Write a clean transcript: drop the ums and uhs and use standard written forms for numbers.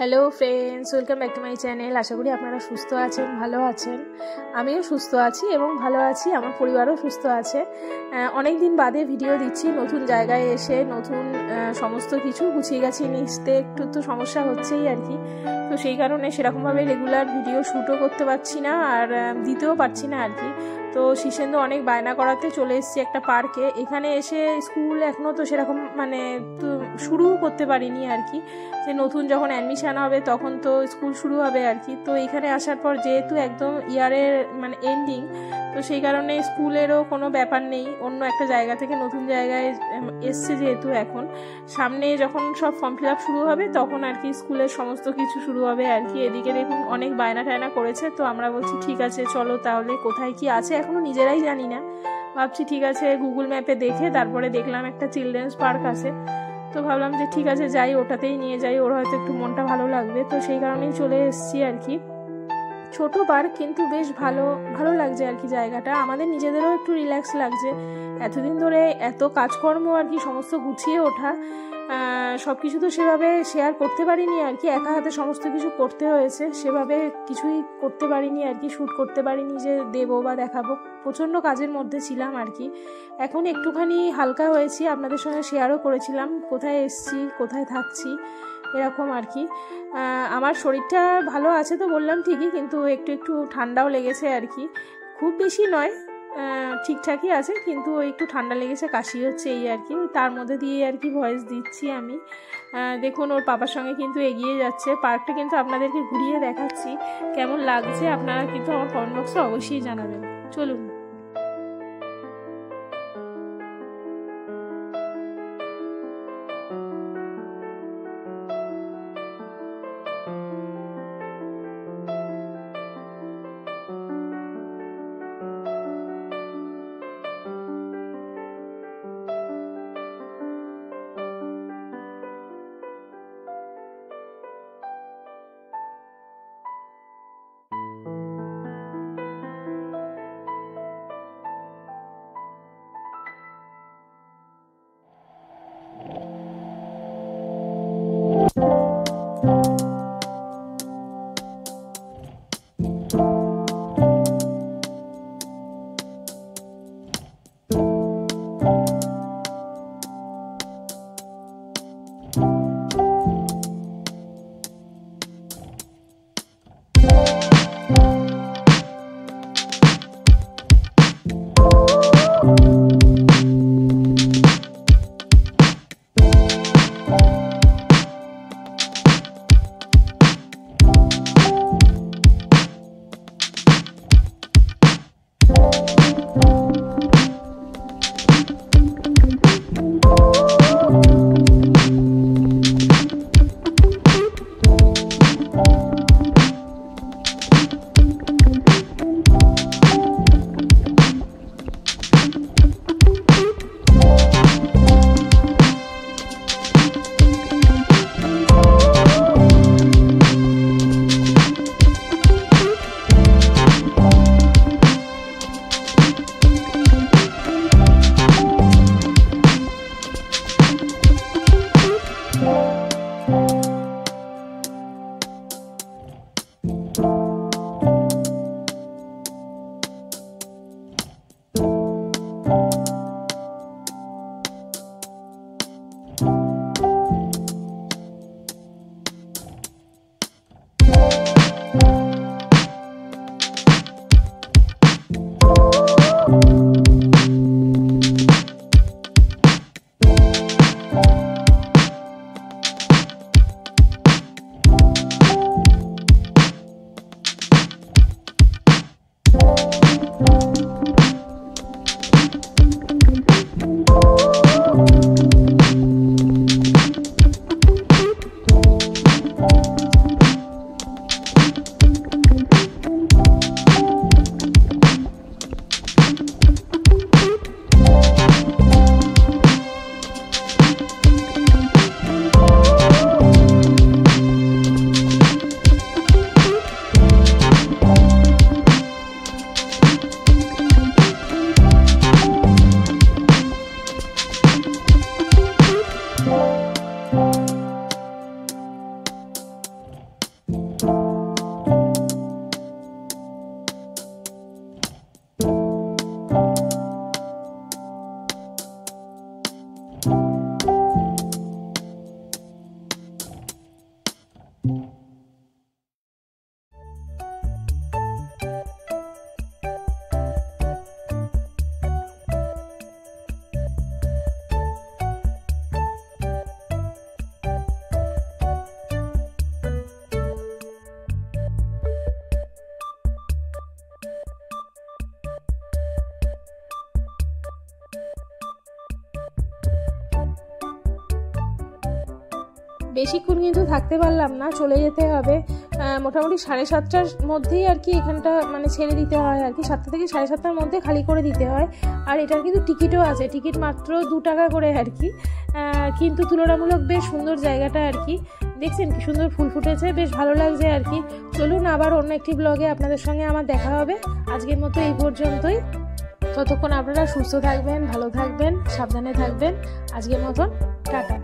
Hello friends, welcome back to my channel. আশা করি আপনারা সুস্থ আছেন, ভালো আছেন। আমিও সুস্থ আছি এবং ভালো আছি, আমার পরিবারও সুস্থ আছে। অনেক দিন বাদে ভিডিও দিচ্ছি, নতুন জায়গায় এসে নতুন সমস্ত কিছু গুছিয়ে গাছিয়ে নিতে একটু তো সমস্যা হচ্ছেই আর কি। তো সেই কারণে সেরকমভাবে রেগুলার ভিডিও শ্যুটও করতে পারছি না আর দিতেও পারছি না আর কি। তো শিশেন্দু অনেক বায়না করাতে চলে এসেছি একটা পার্কে। এখানে এসে স্কুল এখনও তো সেরকম তো শুরুও করতে পারিনি আর কি। যে নতুন যখন অ্যাডমিশান হবে তখন তো স্কুল শুরু হবে আর কি। তো এখানে আসার পর যেহেতু একদম ইয়ারের এন্ডিং, তো সেই কারণে স্কুলেরও কোনো ব্যাপার নেই। অন্য একটা জায়গা থেকে নতুন জায়গায় এসছে যেহেতু, এখন সামনে যখন সব ফর্ম ফিল আপ শুরু হবে তখন আর কি স্কুলের সমস্ত কিছু শুরু হবে আর কি। এদিকে দেখুন অনেক বায়না টায়না করেছে, তো আমরা বলছি ঠিক আছে চলো তাহলে। কোথায় কি আছে এখনো নিজেরাই জানি না, ভাবছি ঠিক আছে গুগল ম্যাপে দেখে তারপরে দেখলাম একটা চিলড্রেন্স পার্ক আছে। তো ভাবলাম যে ঠিক আছে যাই, ওটাতেই নিয়ে যাই, ওর হয়তো একটু মনটা ভালো লাগবে। তো সেই কারণেই চলে এসেছি আর কি। ছোট পার্ক কিন্তু বেশ ভালো ভালো লাগছে আর কি জায়গাটা, আমাদের নিজেদেরও একটু রিল্যাক্স লাগছে। এতদিন ধরে এত কাজকর্ম আর কি সমস্ত গুছিয়ে ওঠা, সব কিছু তো সেভাবে শেয়ার করতে পারিনি আর কি। একা হাতে সমস্ত কিছু করতে হয়েছে, সেভাবে কিছুই করতে পারিনি আর কি, শ্যুট করতে পারিনি যে দেবো বা দেখাবো। প্রচণ্ড কাজের মধ্যে ছিলাম আর কি। এখন একটুখানি হালকা হয়েছি, আপনাদের সঙ্গে শেয়ারও করেছিলাম কোথায় এসছি কোথায় থাকছি এরকম আর কি। আমার শরীরটা ভালো আছে তো বললাম ঠিকই, কিন্তু একটু একটু ঠান্ডাও লেগেছে আর কি। খুব বেশি নয়, ঠিকঠাকই আছে, কিন্তু একটু ঠান্ডা লেগেছে, কাশি হচ্ছে এই আর কি। তার মধ্যে দিয়ে আর কি ভয়েস দিচ্ছি আমি। দেখুন ওর পাপার সঙ্গে কিন্তু এগিয়ে যাচ্ছে। পার্কটা কিন্তু আপনাদেরকে ঘুরিয়ে দেখাচ্ছি, কেমন লাগছে আপনারা কিন্তু আমার কমেন্ট বক্সে অবশ্যই জানাবেন। চলুন। বেশিক্ষণ কিন্তু থাকতে পারলাম না, চলে যেতে হবে। মোটামুটি 7:30টার মধ্যেই আর কি এখানটা মানে ছেড়ে দিতে হয় আর কি, 7টা থেকে 7:30টার মধ্যে খালি করে দিতে হয়। আর এটার কিন্তু টিকিটও আছে, টিকিট মাত্র 2 টাকা করে আর কি, কিন্তু তুলনামূলক বেশ সুন্দর জায়গাটা আর কি। দেখছেন কি সুন্দর ফুল ফুটেছে, বেশ ভালো লাগছে আর কি। চলুন আবার অন্য একটি ব্লগে আপনাদের সঙ্গে আমার দেখা হবে। আজকের মতো এই পর্যন্তই। ততক্ষণ আপনারা সুস্থ থাকবেন, ভালো থাকবেন, সাবধানে থাকবেন। আজকের মতন টাটা।